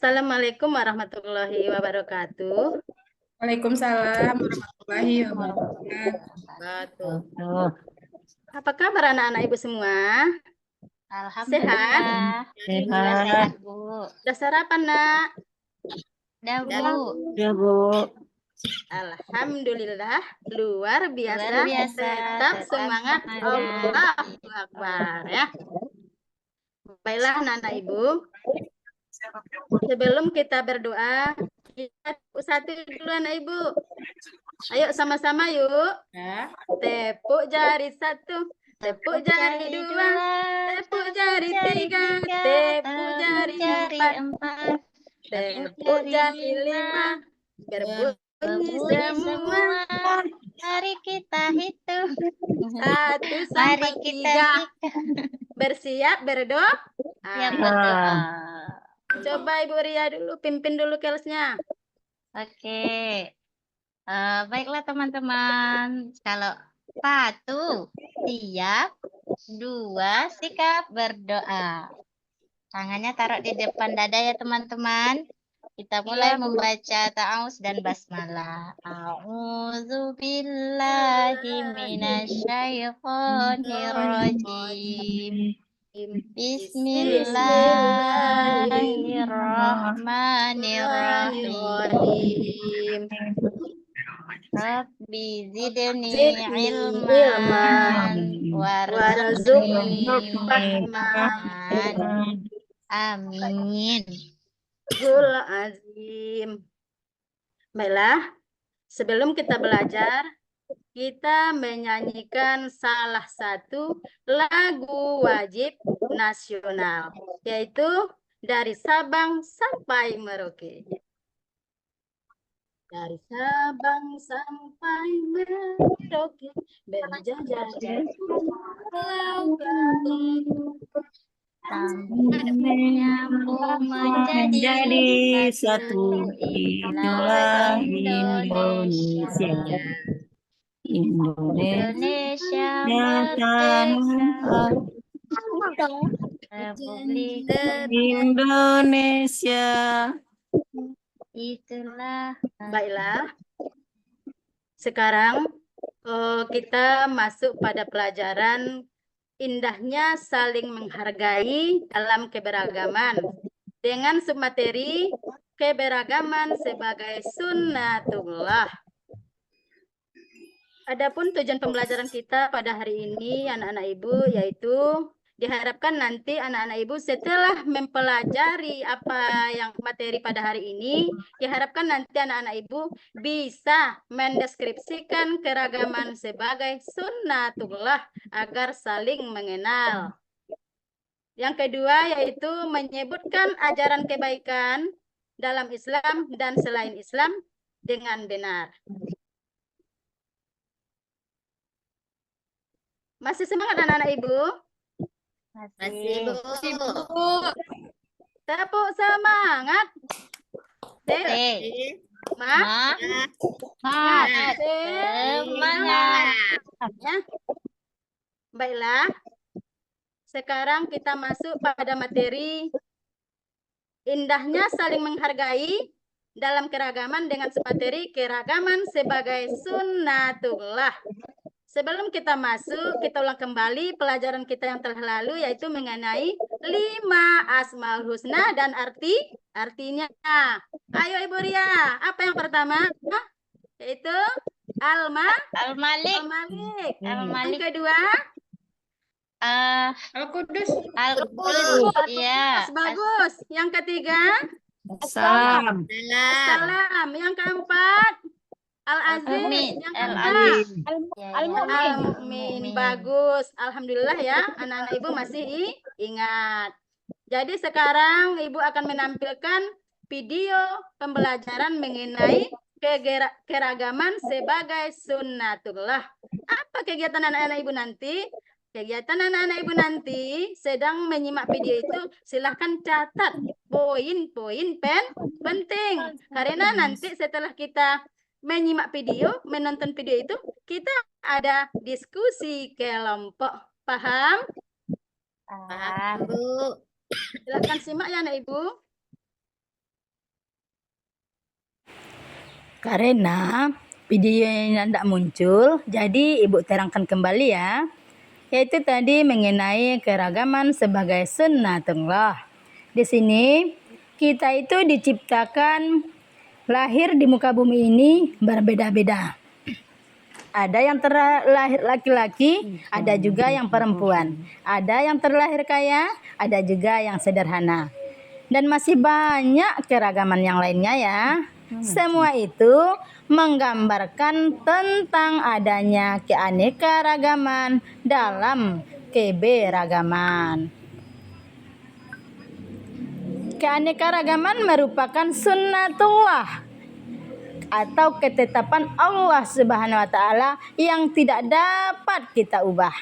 Assalamualaikum warahmatullahi wabarakatuh. Waalaikumsalam warahmatullahi wabarakatuh. Apa kabar anak-anak ibu semua? Alhamdulillah. Sehat. Sehat, Bu. Sudah sarapan, nak? Dah, Bu. Ya, Bu. Alhamdulillah, luar biasa. Luar biasa. Tetap semangat. Allahu Akbar ya. Baiklah anak-anak ibu. Sebelum kita berdoa, kita satu dulu anak ibu. Ayo sama-sama yuk. Ya. Tepuk jari satu, tepuk jari dua, tepuk jari tiga, tepuk jari empat, tepuk jari lima. Berbunyi semua. Mari kita hitung. Satu Mari sampai kita tiga. hitung. Bersiap berdoa. Ya, berdoa. Coba Ibu Ria dulu, pimpin dulu kelasnya. Oke. Baiklah teman-teman. Kalau satu, siap. Dua, sikap berdoa. Tangannya taruh di depan dada ya teman-teman. Kita mulai membaca ta'awuz dan basmalah. A'udzu billahi minasyaitonir rajim. Bismillahirrahmanirrahim. Rabbi zidni ilman warzuqni fahman. Amin. Zul azim. Baiklah, sebelum kita belajar, kita menyanyikan salah satu lagu wajib nasional, yaitu dari Sabang sampai Merauke. Dari Sabang sampai Merauke, berjajah di lautan. Menyambung menjadi satu, itulah Indonesia. Indonesia merdeka, Republik Indonesia. Itulah. Baiklah, sekarang kita masuk pada pelajaran indahnya saling menghargai dalam keberagaman dengan submateri keberagaman sebagai sunnatullah. Adapun tujuan pembelajaran kita pada hari ini anak-anak ibu yaitu diharapkan nanti anak-anak ibu setelah mempelajari apa yang materi pada hari ini, diharapkan nanti anak-anak ibu bisa mendeskripsikan keragaman sebagai sunnatullah agar saling mengenal. Yang kedua yaitu menyebutkan ajaran kebaikan dalam Islam dan selain Islam dengan benar. Masih semangat anak-anak ibu? Masih, Bu. Tepuk semangat. Semangat. Ya. Baiklah. Sekarang kita masuk pada materi indahnya saling menghargai dalam keragaman dengan materi keragaman sebagai sunnatullah. Sebelum kita masuk, kita ulang kembali pelajaran kita yang telah lalu yaitu mengenai 5 Asmaul Husna dan artinya. Ayo Ibu Ria, apa yang pertama? Yaitu Al-Malik. Yang kedua? Al-Qudus. Ya. Bagus. Yang ketiga? Salam. Yang keempat? Al-Aziz. Yang keempat? Al-Mu'min. Bagus. Alhamdulillah ya, anak-anak ibu masih ingat. Jadi sekarang ibu akan menampilkan video pembelajaran mengenai keragaman sebagai sunnatullah. Apa kegiatan anak-anak ibu nanti? Kegiatan anak-anak ibu nanti sedang menyimak video itu, silahkan catat poin-poin penting. Karena nanti setelah kita menyimak video, menonton video itu, kita ada diskusi kelompok. Paham? Paham, Bu. Silahkan simak ya anak ibu. Karena videonya tidak muncul, jadi Ibu terangkan kembali ya. Yaitu tadi mengenai keragaman sebagai sunnatullah. Di sini kita itu diciptakan lahir di muka bumi ini berbeda-beda. Ada yang terlahir laki-laki, ada juga yang perempuan. Ada yang terlahir kaya, ada juga yang sederhana. Dan masih banyak keragaman yang lainnya ya. Semua itu menggambarkan tentang adanya keanekaragaman dalam keberagaman. Keanekaragaman merupakan sunnatullah atau ketetapan Allah Subhanahu wa taala yang tidak dapat kita ubah.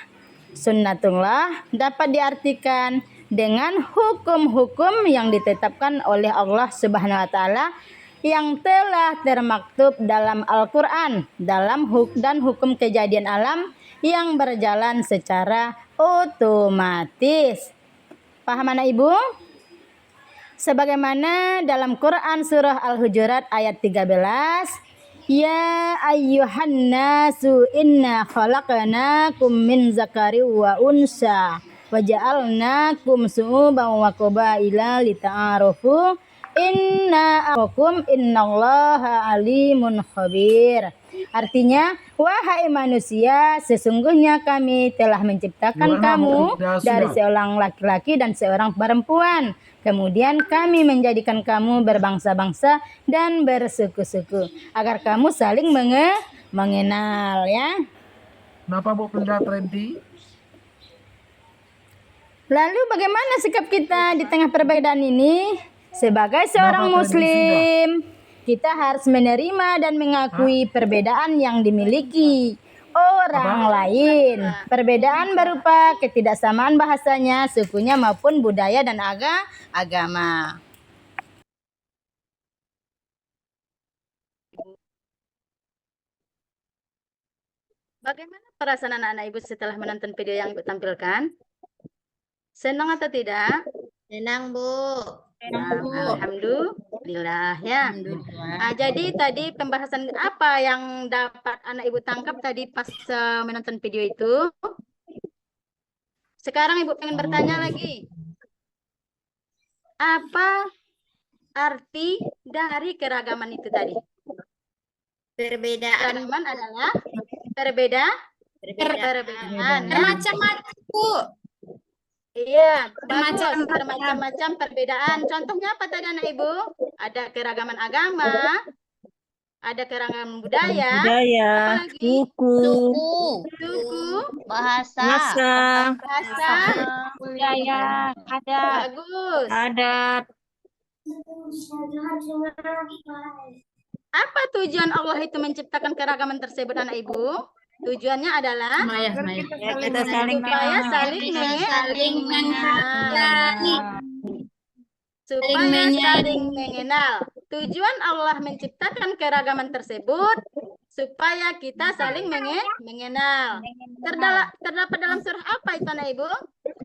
Sunnatullah dapat diartikan dengan hukum-hukum yang ditetapkan oleh Allah Subhanahu wa taala yang telah termaktub dalam Al-Qur'an dan hukum kejadian alam yang berjalan secara otomatis. Paham anak Ibu? Sebagaimana dalam Quran surah Al-Hujurat ayat 13, Ya ayyuhan nasu inna khalaqnakum min zakari wa unsa wa ja'alnakum su'uban wa qabaila lita'arufu inna akum innallaha alimun khabir. Artinya, wahai manusia, sesungguhnya kami telah menciptakan kamu dari seorang laki-laki dan seorang perempuan. Kemudian kami menjadikan kamu berbangsa-bangsa dan bersuku-suku agar kamu saling mengenal ya. Kenapa Bu Pendeta Trendy? Lalu bagaimana sikap kita di tengah perbedaan ini? Sebagai seorang muslim, kita harus menerima dan mengakui perbedaan yang dimiliki orang lain. Perbedaan berupa ketidaksamaan bahasanya, sukunya maupun budaya dan agama. Bagaimana perasaan anak-anak Ibu setelah menonton video yang Ibu tampilkan? Senang atau tidak? Senang, Bu. Alhamdulillah ya. Nah, jadi tadi pembahasan apa yang dapat anak Ibu tangkap tadi pas menonton video itu? Sekarang Ibu pengen bertanya lagi. Apa arti dari keragaman itu tadi? Perbedaan. Keragaman adalah perbedaan. Bermacam-macam, Bu. Iya, bermacam-macam perbedaan. Contohnya apa tadi anak Ibu? Ada keragaman agama, ada keragaman budaya, apalagi Suku, bahasa, budaya, adat. bagus. Adat. Apa tujuan Allah itu menciptakan keragaman tersebut anak Ibu? Tujuannya adalah Kita saling supaya saling mengenal. Tujuan Allah menciptakan keragaman tersebut supaya kita saling mengenal. Terdapat dalam surah apa itu anak Ibu?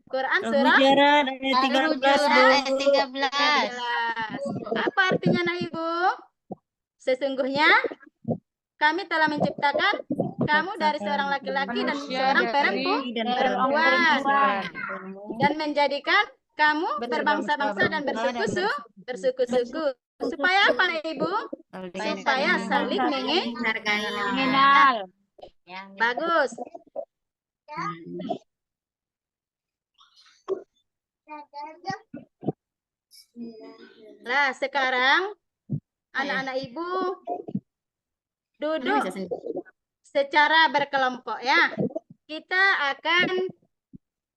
Quran surah Ayat 13. Apa artinya anak Ibu? Sesungguhnya kami telah menciptakan kamu dari seorang laki-laki dan seorang perempuan dan menjadikan kamu berbangsa-bangsa dan bersuku-suku. Supaya apa nih Ibu? Supaya saling mengenal. Bagus. Nah, sekarang anak-anak Ibu duduk secara berkelompok ya. Kita akan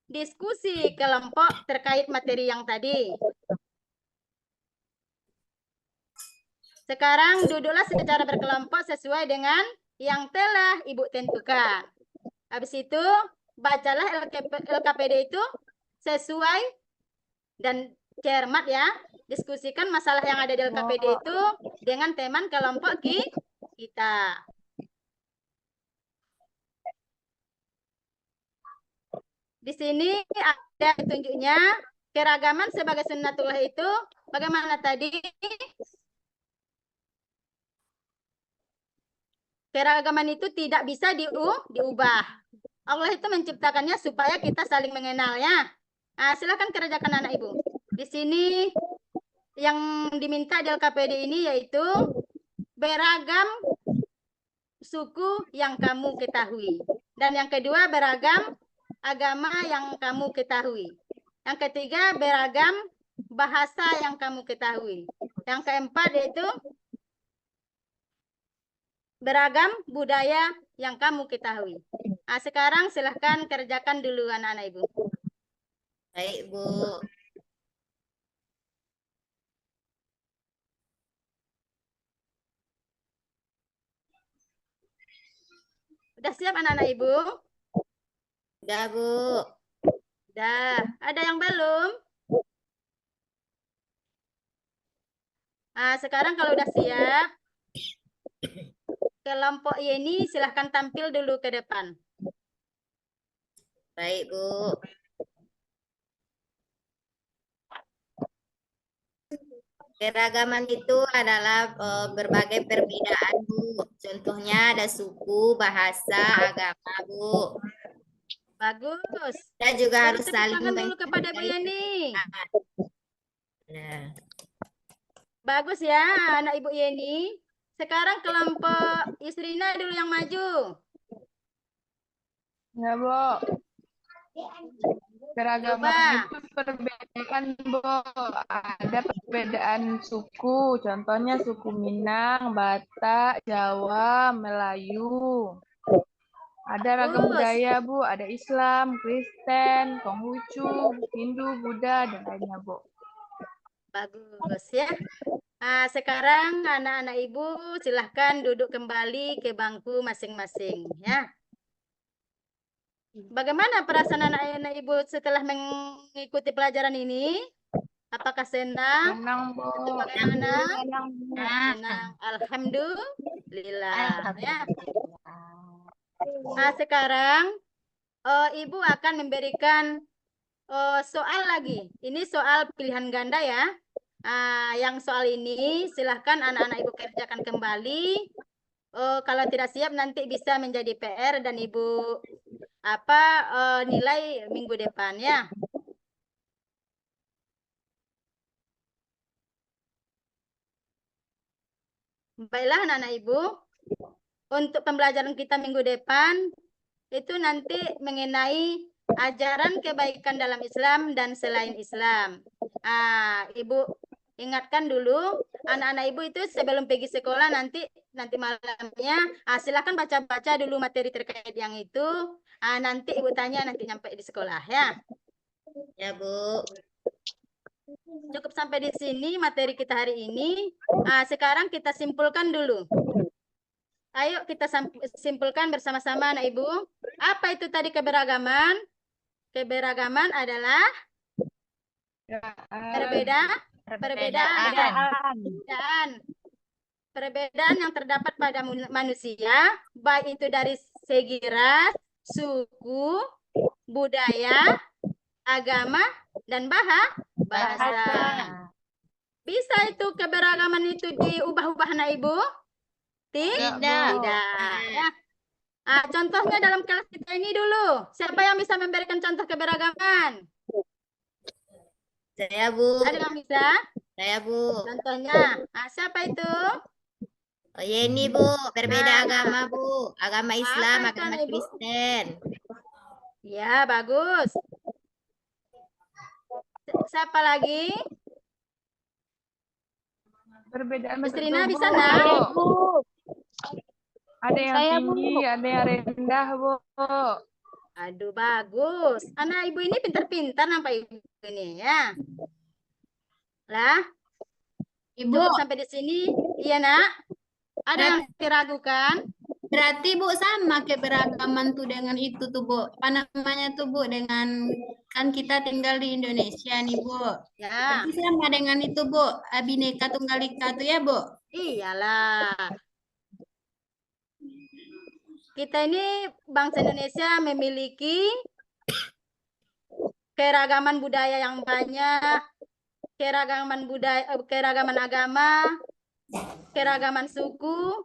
diskusi kelompok terkait materi yang tadi. Sekarang duduklah secara berkelompok sesuai dengan yang telah Ibu tentukan. Habis itu bacalah LKPD itu sesuai dan cermat ya. Diskusikan masalah yang ada di LKPD itu dengan teman kelompok kita. Di sini ada petunjuknya keragaman sebagai sunnatullah itu bagaimana tadi? Keragaman itu tidak bisa diubah. Allah itu menciptakannya supaya kita saling mengenalnya. Silakan kerjakan anak ibu. Di sini yang diminta di LKPD ini yaitu beragam suku yang kamu ketahui. Dan yang kedua, beragam agama yang kamu ketahui. Yang ketiga, beragam bahasa yang kamu ketahui. Yang keempat yaitu beragam budaya yang kamu ketahui. Sekarang silahkan kerjakan dulu anak-anak ibu. Baik, Bu. Udah siap anak-anak ibu? Udah, Bu. Udah. Ada yang belum? Sekarang kalau udah siap, kelompok Yeni silahkan tampil dulu ke depan. Baik, Bu. Keragaman itu adalah berbagai perbedaan, Bu. Contohnya ada suku, bahasa, agama, Bu. Bagus. Kita juga Beri harus tepuk saling tangan dulu kepada Bu menghargai. Yeni. Nah, Bagus ya anak Ibu Yeni. Sekarang kelompok Yusrina dulu yang maju. Ya, Bu. Keragaman Coba. itu perbedaan, Bu. Ada perbedaan suku, contohnya suku Minang, Batak, Jawa, Melayu. Ada ragam Bagus. budaya, Bu. Ada Islam, Kristen, Konghucu, Hindu, Buddha, dan lainnya, Bu. Bagus ya. Sekarang anak-anak Ibu silahkan duduk kembali ke bangku masing-masing ya. Bagaimana perasaan anak-anak Ibu setelah mengikuti pelajaran ini? Apakah senang? Senang, Bu. Bagaimana? Nah, Senang. Alhamdulillah ya. Sekarang Ibu akan memberikan soal lagi. Ini soal pilihan ganda ya. Yang soal ini silahkan anak-anak Ibu kerjakan kembali. Kalau tidak siap nanti bisa menjadi PR dan Ibu nilai minggu depan ya. Baiklah anak-anak Ibu. Untuk pembelajaran kita minggu depan itu nanti mengenai ajaran kebaikan dalam Islam dan selain Islam. Ibu ingatkan dulu anak-anak Ibu itu sebelum pergi sekolah nanti malamnya silakan baca-baca dulu materi terkait yang itu. Nanti Ibu tanya nanti nyampe di sekolah ya. ya, Bu. Cukup sampai di sini materi kita hari ini. Sekarang kita simpulkan dulu. Ayo kita simpulkan bersama-sama anak Ibu. Apa itu tadi keberagaman? Keberagaman adalah perbedaan yang terdapat pada manusia, baik itu dari segi ras, suku, budaya, agama, dan bahasa. Bisa itu keberagaman itu diubah-ubah anak Ibu? Tidak. Ya. Contohnya dalam kelas kita ini dulu. Siapa yang bisa memberikan contoh keberagaman? Saya, Bu. Ada yang bisa? Saya, Bu. Contohnya, siapa itu? Oh, Yeni, Bu. Berbeda agama, Bu. Agama Islam, Apa itu, agama Ibu? Kristen. Ya, bagus. Siapa lagi? Perbedaan Istrina betul, bisa, Bu. nak? Ada yang Saya, Bu. tinggi, ada yang rendah, Bu. Aduh, bagus. Anak Ibu ini pintar-pintar nampak Ibu ini ya. Lah, Ibu, cukup sampai di sini. Iya, Nak. Ada yang diragukan? berarti Bu sama keberagaman tuh dengan itu tuh Bu. Apa namanya tuh Bu, dengan kan kita tinggal di Indonesia nih Bu. Ya, Berarti sama dengan itu Bu, Bhinneka Tunggal Ika tuh ya Bu. iyalah. Kita ini bangsa Indonesia memiliki keragaman budaya yang banyak, keragaman agama, keragaman suku,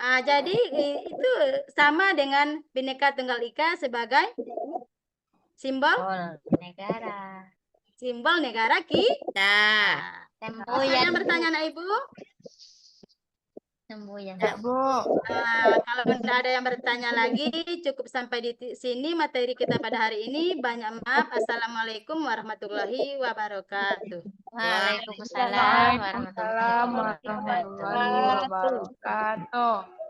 Jadi itu sama dengan Bhinneka Tunggal Ika sebagai simbol Negara. negara kita. Dah. Ada yang bertanya anak ibu? Enggak, Bu. Kalau tidak ada yang bertanya lagi, cukup sampai di sini materi kita pada hari ini. Banyak maaf. Assalamualaikum warahmatullahi wabarakatuh. Waalaikumsalam Waalaikumsalam warahmatullahi wabarakatuh.